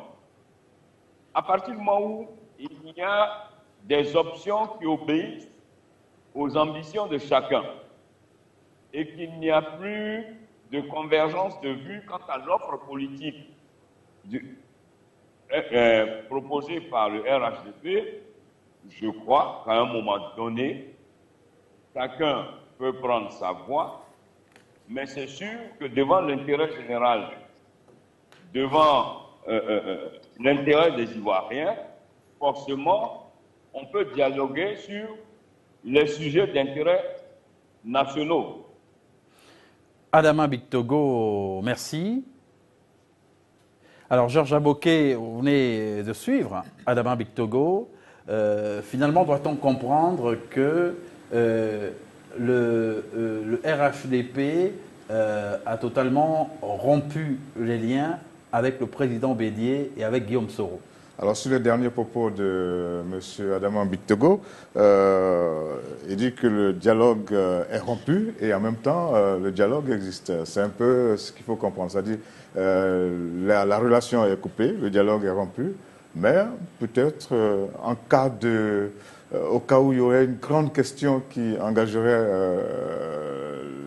À partir du moment où il y a des options qui obéissent aux ambitions de chacun et qu'il n'y a plus de convergence de vues quant à l'offre politique proposée par le RHDP, je crois qu'à un moment donné, chacun peut prendre sa voix, mais c'est sûr que devant l'intérêt général, devant l'intérêt des Ivoiriens, forcément, on peut dialoguer sur les sujets d'intérêt nationaux. Adama Bictogo, merci. Alors, Georges Aboké, vous venez de suivre Adama Bictogo. Finalement, doit-on comprendre que le RHDP a totalement rompu les liens avec le président Bédié et avec Guillaume Soro? Alors, sur les derniers propos de M. Adama Bictogo, il dit que le dialogue est rompu et en même temps, le dialogue existe. C'est un peu ce qu'il faut comprendre. C'est-à-dire, la relation est coupée, le dialogue est rompu, mais peut-être au cas où il y aurait une grande question qui engagerait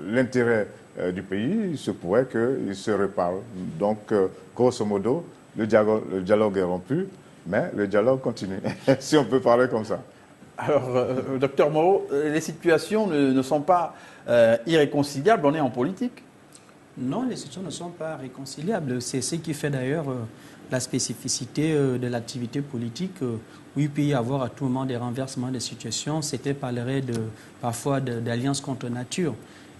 l'intérêt du pays, il se pourrait qu'ils se reparlent. Donc, grosso modo, le dialogue est rompu, mais le dialogue continue, si on peut parler comme ça. Alors, docteur Moreau, les situations ne sont pas irréconciliables, on est en politique. Non, les situations ne sont pas réconciliables. C'est ce qui fait d'ailleurs la spécificité de l'activité politique, où il peut y avoir à tout moment des renversements de situations. C'était parlerait parfois d'alliances contre nature.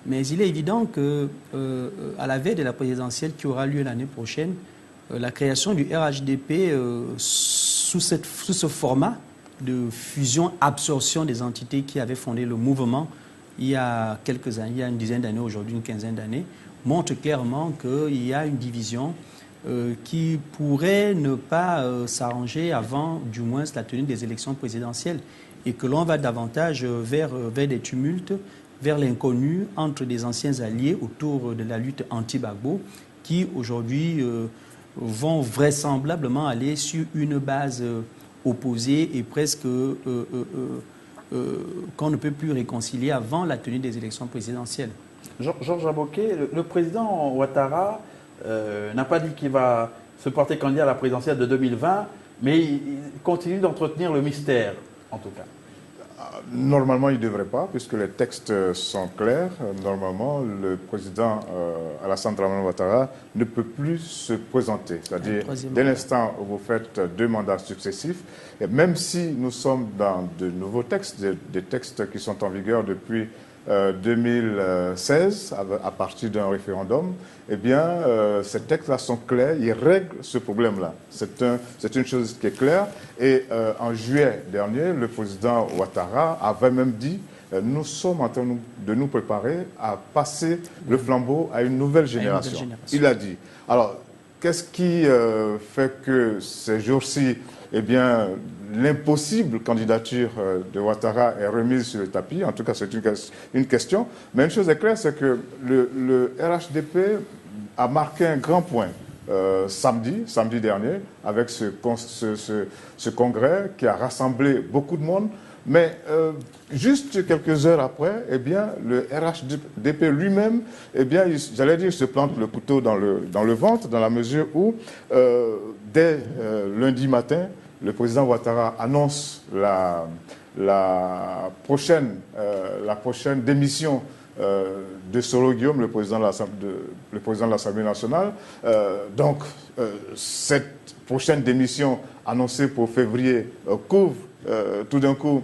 Mais il est évident que à la veille de la présidentielle qui aura lieu l'année prochaine, la création du RHDP sous ce format de fusion-absorption des entités qui avaient fondé le mouvement il y a quelques années, il y a une dizaine d'années, aujourd'hui une quinzaine d'années, montre clairement qu'il y a une division qui pourrait ne pas s'arranger avant, du moins, la tenue des élections présidentielles et que l'on va davantage vers des tumultes, vers l'inconnu entre des anciens alliés autour de la lutte anti-Gbagbo qui, aujourd'hui, vont vraisemblablement aller sur une base opposée et presque qu'on ne peut plus réconcilier avant la tenue des élections présidentielles. Georges Aboké, le président Ouattara n'a pas dit qu'il va se porter candidat à la présidentielle de 2020, mais il continue d'entretenir le mystère, en tout cas. Normalement, il ne devrait pas, puisque les textes sont clairs. Normalement, le président Alassane Dramane Ouattara ne peut plus se présenter. C'est-à-dire, dès l'instant où vous faites 2 mandats successifs, et même si nous sommes dans de nouveaux textes, des textes qui sont en vigueur depuis 2016, à partir d'un référendum, eh bien, ces textes-là sont clairs, ils règlent ce problème-là. C'est une chose qui est claire. Et en juillet dernier, le président Ouattara avait même dit nous sommes en train de nous préparer à passer le flambeau à une nouvelle génération. Il a dit. Alors, qu'est-ce qui fait que ces jours-ci, eh bien, l'impossible candidature de Ouattara est remise sur le tapis? En tout cas, c'est une question. Mais une chose est claire, c'est que le RHDP a marqué un grand point samedi dernier, avec ce congrès qui a rassemblé beaucoup de monde. Mais juste quelques heures après, eh bien, le RHDP lui-même, eh bien, j'allais dire, se plante le couteau dans le ventre, dans la mesure où, dès lundi matin, le président Ouattara annonce la prochaine démission de Soro Guillaume, le président de l'Assemblée nationale. Donc, cette prochaine démission annoncée pour février couvre tout d'un coup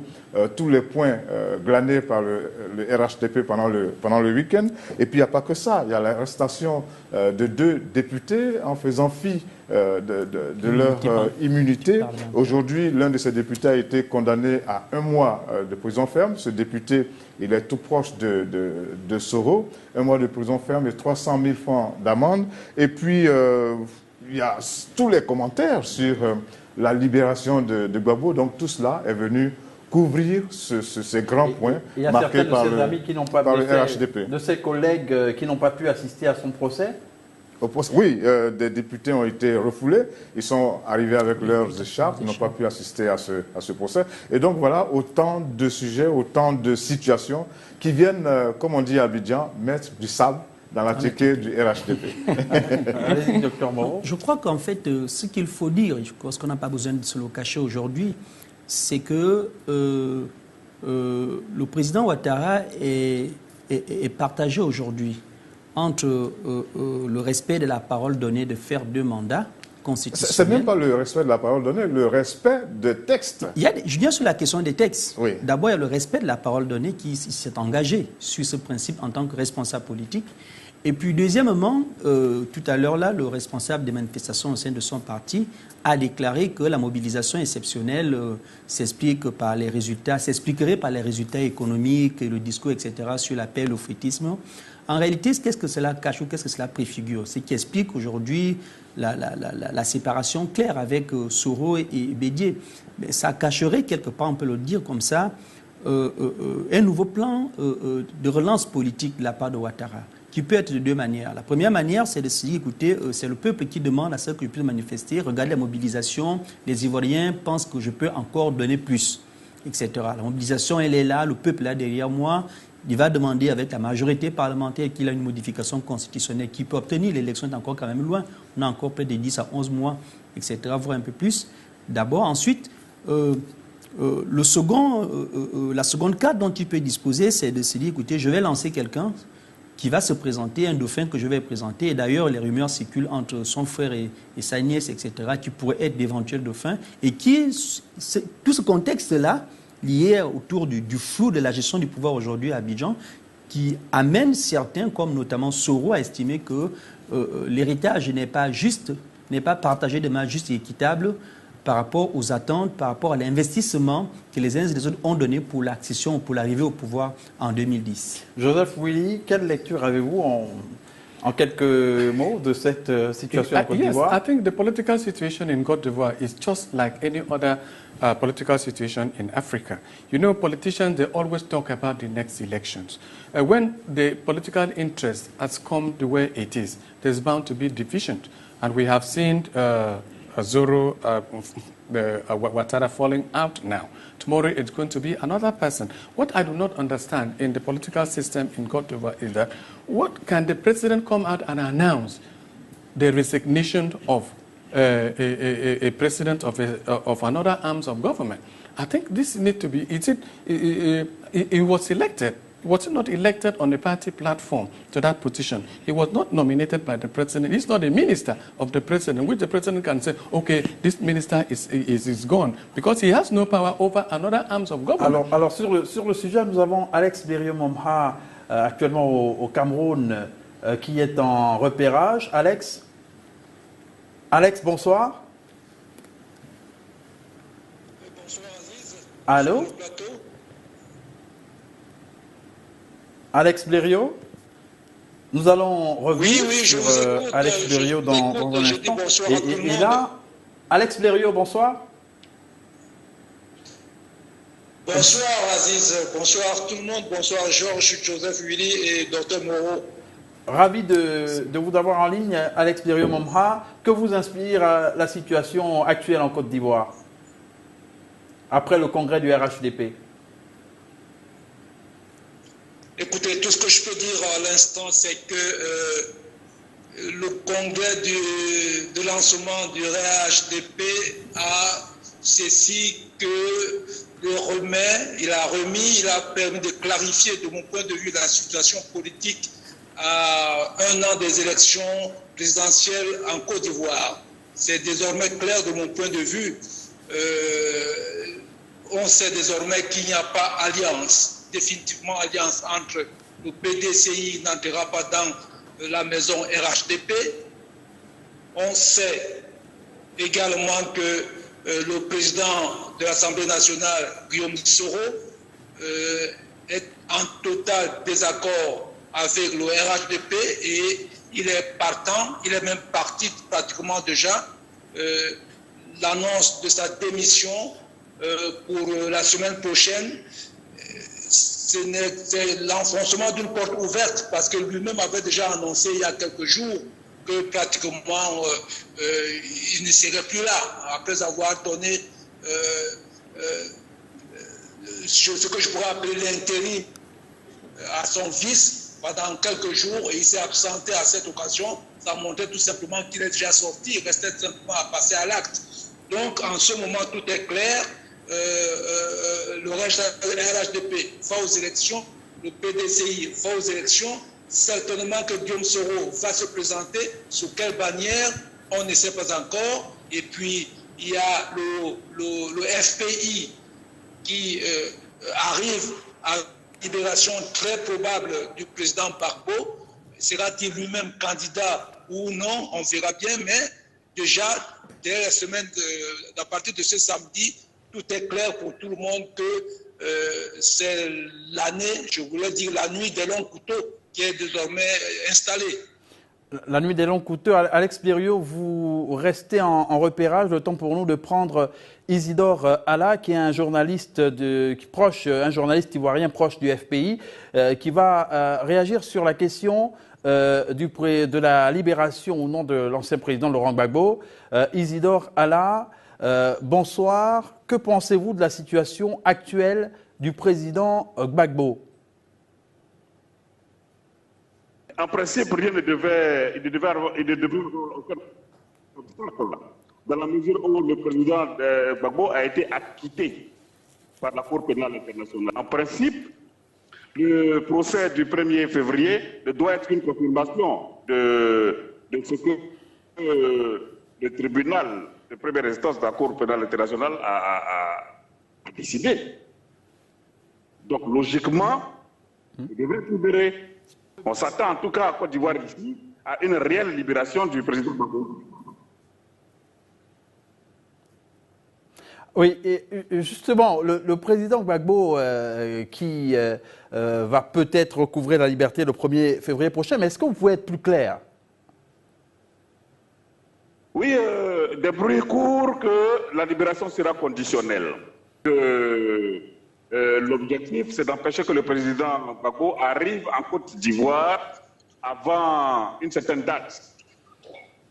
tous les points glanés par le RHDP pendant le week-end. Et puis il n'y a pas que ça, il y a l'arrestation de 2 députés en faisant fi de leur immunité. Aujourd'hui, l'un de ces députés a été condamné à 1 mois de prison ferme. Ce député, il est tout proche de Soro. 1 mois de prison ferme et 300 000 francs d'amende. Et puis, il y a tous les commentaires sur la libération de Gbagbo. Donc tout cela est venu couvrir ces grands points marqués par le RHDP. De ses collègues qui n'ont pas pu assister à son procès? Oui, des députés ont été refoulés. Ils sont arrivés avec leurs écharpes, ils n'ont pas pu assister à ce procès. Et donc voilà, autant de sujets, autant de situations qui viennent, comme on dit à Abidjan, mettre du sable dans la ticket du RHDP. Allez-y, docteur Moreau. Je crois qu'en fait, ce qu'il faut dire, parce qu'on n'a pas besoin de se le cacher aujourd'hui, c'est que le président Ouattara est partagé aujourd'hui entre le respect de la parole donnée de faire 2 mandats constitutionnels. C'est même pas le respect de la parole donnée, le respect des textes. Je viens sur la question des textes. Oui. D'abord, il y a le respect de la parole donnée qui s'est engagé sur ce principe en tant que responsable politique. Et puis, deuxièmement, tout à l'heure, là, le responsable des manifestations au sein de son parti a déclaré que la mobilisation exceptionnelle s'expliquerait par les résultats économiques, et le discours, etc., sur l'appel au fouettisme. En réalité, qu'est-ce que cela cache ou qu'est-ce que cela préfigure? C'est qui explique aujourd'hui la séparation claire avec Soro et Bédié. Mais ça cacherait, quelque part, on peut le dire comme ça, un nouveau plan de relance politique de la part de Ouattara, qui peut être de 2 manières. La première manière, c'est de se dire, écoutez, c'est le peuple qui demande à ce que je puisse manifester. Regardez la mobilisation, les Ivoiriens pensent que je peux encore donner plus, etc. La mobilisation, elle est là, le peuple est là derrière moi. Il va demander avec la majorité parlementaire qu'il a une modification constitutionnelle qui peut obtenir. L'élection est encore quand même loin. On a encore près de 10 à 11 mois, etc., voire un peu plus. D'abord. Ensuite, la seconde carte dont il peut disposer, c'est de se dire, écoutez, je vais lancer quelqu'un qui va se présenter, un dauphin que je vais présenter. Et d'ailleurs, les rumeurs circulent entre son frère et sa nièce, etc., qui pourraient être d'éventuels dauphins. Et tout ce contexte-là, lié autour du flou de la gestion du pouvoir aujourd'hui à Abidjan, qui amène certains, comme notamment Soro, à estimer que l'héritage n'est pas juste, n'est pas partagé de manière juste et équitable par rapport aux attentes, par rapport à l'investissement que les uns et les autres ont donné pour l'accession, pour l'arrivée au pouvoir en 2010. Joseph Willy, quelle lecture avez-vous en quelques mots de cette situation en Côte d'Ivoire? Yes, I think the political situation in Côte d'Ivoire is just like any other political situation in Africa. You know, politicians, they always talk about the next elections. When the political interest has come the way it is, there's bound to be division. And we have seen Zoro, Ouattara falling out now. Tomorrow it's going to be another person. What I do not understand in the political system in Côte d'Ivoire is that what can the president come out and announce the resignation of a president of another arms of government? I think this need to be, he was elected. Was not elected on a party platform to that position. He was not nominated by the president. He's not a minister of the president, which the president can say, okay, this minister is gone, because he has no power over another arms of government. Alors sur le sujet, nous avons Alex Berrio-Momha, actuellement au Cameroun, qui est en repérage. Alex, bonsoir. Bonsoir Aziz. Allô? Alex Blériot, nous allons revenir sur Alex Blériot dans un instant. Et là, Alex Blériot, bonsoir. Bonsoir Aziz, bonsoir tout le monde, bonsoir Georges, Joseph Willy et Dr Moreau. Ravi de vous avoir en ligne, Alex Blériot-Momha. Que vous inspire la situation actuelle en Côte d'Ivoire après le congrès du RHDP? Écoutez, tout ce que je peux dire à l'instant, c'est que le congrès de lancement du RHDP a ceci que il a permis de clarifier, de mon point de vue, la situation politique à 1 an des élections présidentielles en Côte d'Ivoire. C'est désormais clair de mon point de vue. On sait désormais qu'il n'y a pas définitivement alliance entre le PDCI n'entrera pas dans la maison RHDP. On sait également que le président de l'Assemblée nationale, Guillaume Soro, est en total désaccord avec le RHDP et il est partant, il est même parti pratiquement déjà. L'annonce de sa démission pour la semaine prochaine, c'est l'enfoncement d'une porte ouverte, parce que lui-même avait déjà annoncé il y a quelques jours que pratiquement il ne serait plus là, après avoir donné ce que je pourrais appeler l'intérim à son fils pendant quelques jours, et il s'est absenté à cette occasion. Ça montrait tout simplement qu'il est déjà sorti, il restait simplement à passer à l'acte. Donc en ce moment tout est clair. le RHDP va aux élections, le PDCI va aux élections, certainement que Guillaume Soro va se présenter. Sous quelle bannière, on ne sait pas encore. Et puis, il y a le FPI qui arrive à une libération très probable du président Gbagbo. Sera-t-il lui-même candidat ou non, on verra bien, mais déjà, dès la semaine, à partir de ce samedi, tout est clair pour tout le monde que c'est l'année, je voulais dire la nuit des longs couteaux, qui est désormais installée. La nuit des longs couteaux. Alex Blériot, vous restez en repérage, le temps pour nous de prendre Isidore Alla, qui est un journaliste, un journaliste ivoirien proche du FPI, qui va réagir sur la question de la libération ou non de l'ancien président Laurent Gbagbo. Isidore Alla, bonsoir. Que pensez-vous de la situation actuelle du président Gbagbo? En principe, rien ne devait avoir aucun obstacle, dans la mesure où le président Gbagbo a été acquitté par la Cour pénale internationale. En principe, le procès du 1er février doit être une confirmation de ce que le tribunal de première instance de la Cour pénale internationale a décidé. Donc, logiquement, il devrait être libéré. On s'attend en tout cas à Côte d'Ivoire ici à une réelle libération du président Gbagbo. Oui, et justement, le président Gbagbo qui va peut-être recouvrer la liberté le 1er février prochain, mais est-ce que vous pouvez être plus clair? Oui, des bruits courts que la libération sera conditionnelle. L'objectif, c'est d'empêcher que le président Gbagbo arrive en Côte d'Ivoire avant une certaine date.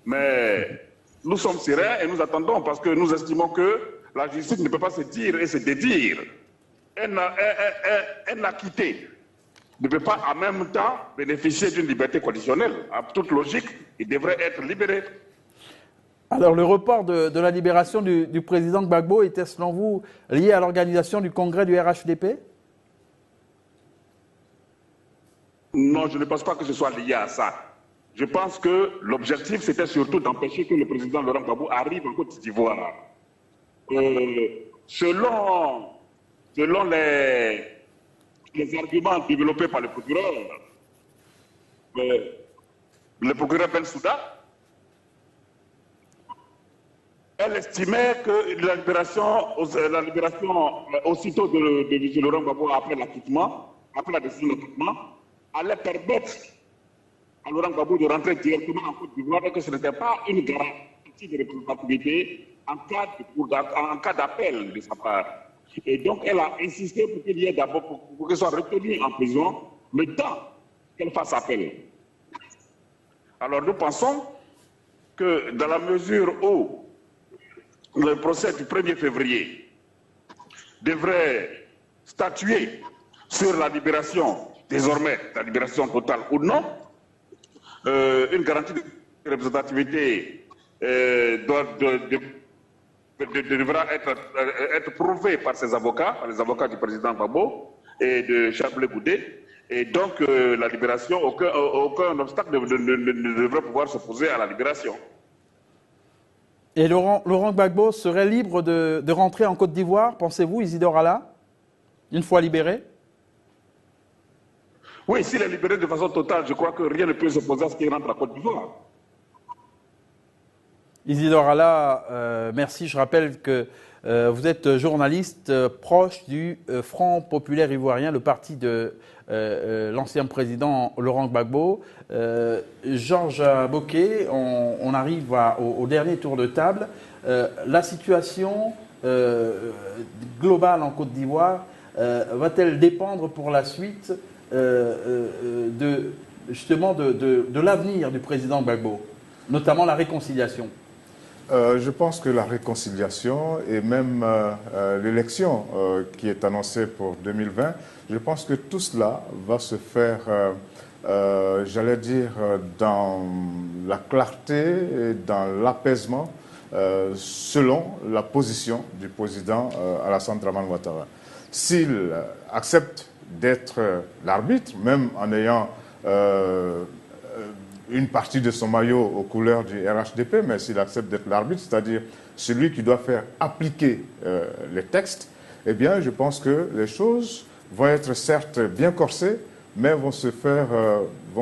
Mais nous sommes sereins et nous attendons parce que nous estimons que la justice ne peut pas se dire et se dédire. Un acquitté ne peut pas en même temps bénéficier d'une liberté conditionnelle. En toute logique, il devrait être libéré. Alors, le report de la libération du président Gbagbo était, selon vous, lié à l'organisation du congrès du RHDP? Non, je ne pense pas que ce soit lié à ça. Je pense que l'objectif, c'était surtout d'empêcher que le président Laurent Gbagbo arrive en Côte d'Ivoire. Selon les arguments développés par le procureur Bensouda, elle estimait que la libération aussitôt de M. Laurent Gbagbo après l'acquittement, après la décision d'acquittement, allait permettre à Laurent Gbagbo de rentrer directement en Côte d'Ivoire et que ce n'était pas une garantie de représentativité en cas d'appel de sa part. Et donc elle a insisté pour qu'il y ait d'abord, pour qu'elle soit retenue en prison, le temps qu'elle fasse appel. Alors nous pensons que dans la mesure où le procès du 1er février devrait statuer sur la libération, désormais la libération totale ou non, une garantie de représentativité devra être prouvée par ses avocats, par les avocats du président Gbagbo et de Charles Goudet. Et donc la libération, aucun obstacle ne devrait pouvoir s'opposer à la libération. Et Laurent Gbagbo serait libre de rentrer en Côte d'Ivoire, pensez-vous, Isidore Alla, une fois libéré? Oui, s'il est libéré de façon totale, je crois que rien ne peut s'opposer à ce qu'il rentre en Côte d'Ivoire. Isidore Alla, merci. Je rappelle que vous êtes journaliste proche du Front populaire ivoirien, le parti de l'ancien président Laurent Gbagbo. Georges Bokeh, on arrive au dernier tour de table. La situation globale en Côte d'Ivoire va-t-elle dépendre pour la suite justement de l'avenir du président Gbagbo, notamment la réconciliation? Je pense que la réconciliation et même l'élection qui est annoncée pour 2020, je pense que tout cela va se faire, j'allais dire, dans la clarté et dans l'apaisement selon la position du président Alassane Dramane Ouattara. S'il accepte d'être l'arbitre, même en ayant une partie de son maillot aux couleurs du RHDP, mais s'il accepte d'être l'arbitre, c'est-à-dire celui qui doit faire appliquer les textes, eh bien, je pense que les choses vont être certes bien corsées, mais vont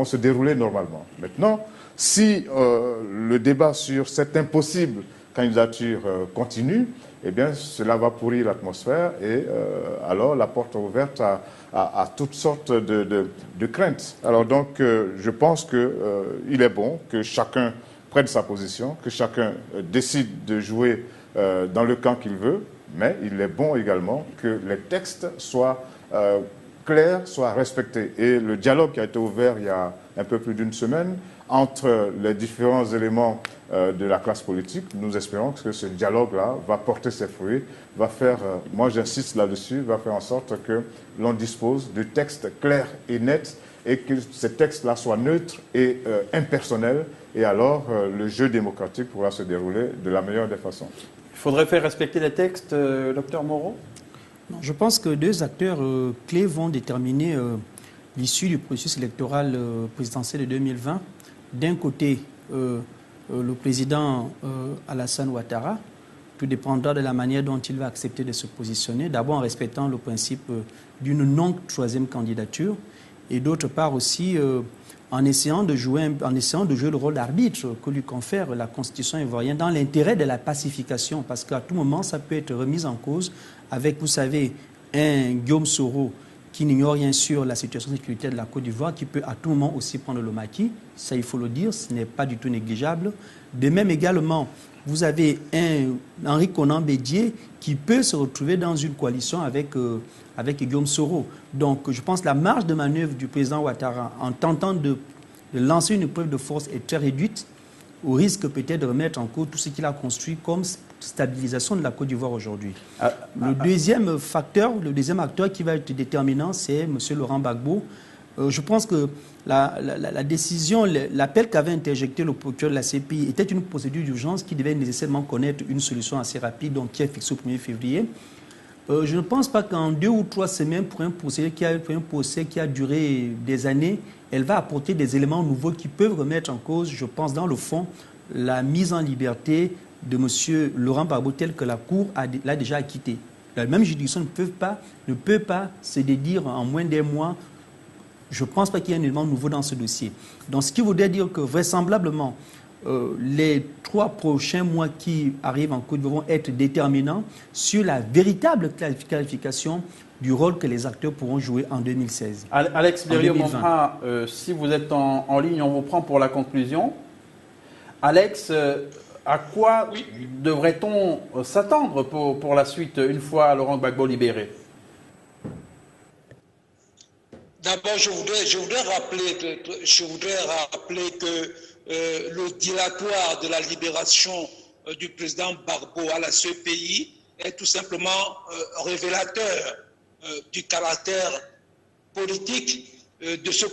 se dérouler normalement. Maintenant, si le débat sur cette impossible candidature continue, eh bien, cela va pourrir l'atmosphère et alors la porte est ouverte à toutes sortes de craintes. Alors donc, je pense qu'il est bon que chacun prenne sa position, que chacun décide de jouer dans le camp qu'il veut, mais il est bon également que les textes soient clairs, soient respectés. Et le dialogue qui a été ouvert il y a un peu plus d'une semaine entre les différents éléments de la classe politique, nous espérons que ce dialogue-là va porter ses fruits, va faire, moi j'insiste là-dessus, va faire en sorte que l'on dispose de textes clairs et nets et que ces textes-là soient neutres et impersonnels. Et alors, le jeu démocratique pourra se dérouler de la meilleure des façons. Il faudrait faire respecter les textes, docteur Moreau? Non, je pense que deux acteurs clés vont déterminer l'issue du processus électoral présidentiel de 2020. D'un côté, le président Alassane Ouattara, tout dépendra de la manière dont il va accepter de se positionner, d'abord en respectant le principe d'une non-troisième candidature, et d'autre part aussi en essayant de jouer le rôle d'arbitre que lui confère la Constitution ivoirienne dans l'intérêt de la pacification, parce qu'à tout moment, ça peut être remis en cause avec, vous savez, un Guillaume Soro qui n'ignore rien sur la situation sécuritaire de la Côte d'Ivoire, qui peut à tout moment aussi prendre le maquis. Ça, il faut le dire, ce n'est pas du tout négligeable. De même également, vous avez un Henri Konan Bédié qui peut se retrouver dans une coalition avec Guillaume Soro. Donc, je pense que la marge de manœuvre du président Ouattara, en tentant de lancer une épreuve de force, est très réduite, au risque peut-être de remettre en cause tout ce qu'il a construit comme stabilisation de la Côte d'Ivoire aujourd'hui. Le deuxième acteur qui va être déterminant, c'est M. Laurent Gbagbo. Je pense que la décision, l'appel qu'avait interjecté le procureur de la CPI était une procédure d'urgence qui devait nécessairement connaître une solution assez rapide, donc qui est fixée au 1er février. Je ne pense pas qu'en 2 ou 3 semaines, pour un procès qui a duré des années, elle va apporter des éléments nouveaux qui peuvent remettre en cause, je pense, dans le fond, la mise en liberté de M. Laurent Gbagbo tel que la Cour l'a déjà acquitté. La même juridiction ne peut pas se dédire en moins d'un mois. Je ne pense pas qu'il y ait un élément nouveau dans ce dossier. Donc, ce qui voudrait dire que vraisemblablement, les 3 prochains mois qui arrivent en Côte d'Ivoire vont être déterminants sur la véritable clarification du rôle que les acteurs pourront jouer en 2016. Alex Lério-Montra, si vous êtes en ligne, on vous prend pour la conclusion. Alex, à quoi devrait-on s'attendre pour la suite, une fois Laurent Gbagbo libéré? D'abord, je voudrais rappeler que le dilatoire de la libération du président Gbagbo à la CPI est tout simplement révélateur du caractère politique de ce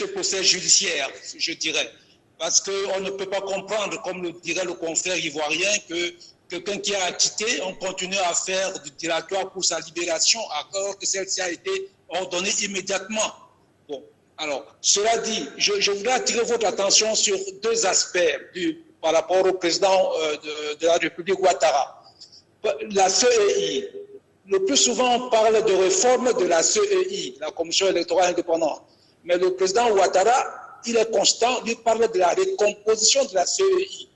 procès judiciaire, je dirais. Parce qu'on ne peut pas comprendre, comme le dirait le confrère ivoirien, que quelqu'un qui a acquitté, on continue à faire du dilatoire pour sa libération, alors que celle-ci a été ordonnée immédiatement. Bon, alors, cela dit, je voudrais attirer votre attention sur 2 aspects par rapport au président de la République Ouattara. La CEI, le plus souvent on parle de réforme de la CEI, la Commission électorale indépendante, mais le président Ouattara, il est constant, il parle de la récomposition de la CEI.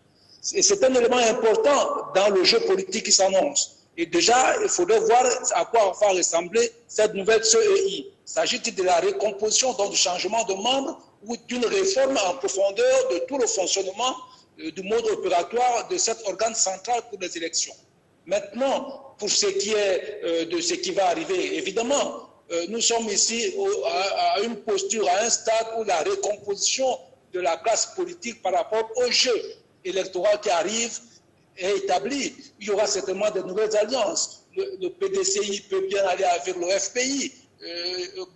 Et c'est un élément important dans le jeu politique qui s'annonce. Et déjà, il faudrait voir à quoi va ressembler cette nouvelle CEI. S'agit-il de la récomposition, donc du changement de membres, ou d'une réforme en profondeur de tout le fonctionnement du mode opératoire de cet organe central pour les élections? Maintenant, pour ce qui est de ce qui va arriver, évidemment, nous sommes ici à une posture, à un stade où la récomposition de la classe politique par rapport au jeu électoral qui arrive est établie. Il y aura certainement de nouvelles alliances. Le PDCI peut bien aller avec le FPI,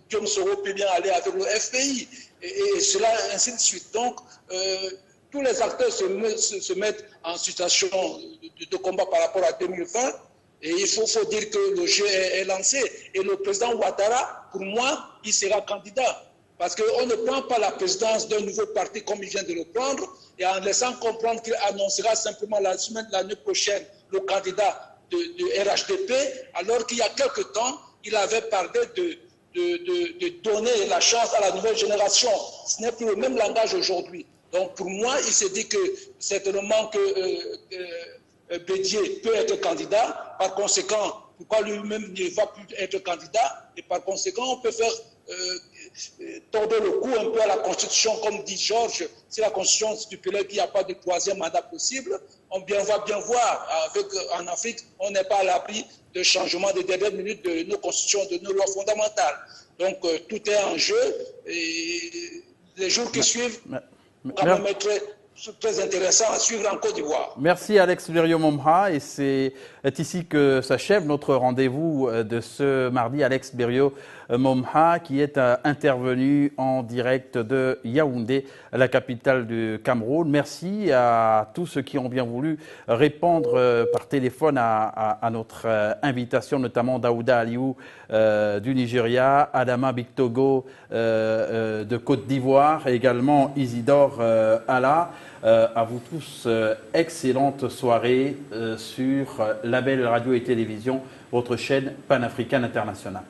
Guillaume Soro peut bien aller avec le FPI, et cela, ainsi de suite. Donc, tous les acteurs se mettent en situation de combat par rapport à 2020. Et il faut dire que le jeu est lancé. Et le président Ouattara, pour moi, il sera candidat. Parce qu'on ne prend pas la présidence d'un nouveau parti comme il vient de le prendre, et en laissant comprendre qu'il annoncera simplement l'année prochaine le candidat de RHDP, alors qu'il y a quelque temps, il avait parlé de donner la chance à la nouvelle génération. Ce n'est plus le même langage aujourd'hui. Donc pour moi, il se dit que certainement que Bédié peut être candidat. Par conséquent, pourquoi lui-même ne va plus être candidat? Et par conséquent, on peut faire tordre le cou un peu à la Constitution, comme dit Georges. Si la Constitution stipulait qu'il n'y a pas de troisième mandat possible, on va bien voir. En Afrique, on n'est pas à l'abri de changements de dernière minute de nos constitutions, de nos lois fondamentales. Donc tout est en jeu et les jours qui suivent, quand même être très intéressant à suivre en Côte d'Ivoire. Merci Alex Biryo-Momha, et c'est ici que s'achève notre rendez-vous de ce mardi. Alex Biryo-Momha qui est intervenu en direct de Yaoundé, la capitale du Cameroun. Merci à tous ceux qui ont bien voulu répondre par téléphone à notre invitation, notamment Daouda Aliou du Nigeria, Adama Bictogo de Côte d'Ivoire, et également Isidore Alla. À vous tous, excellente soirée sur Label Radio et Télévision, votre chaîne panafricaine internationale.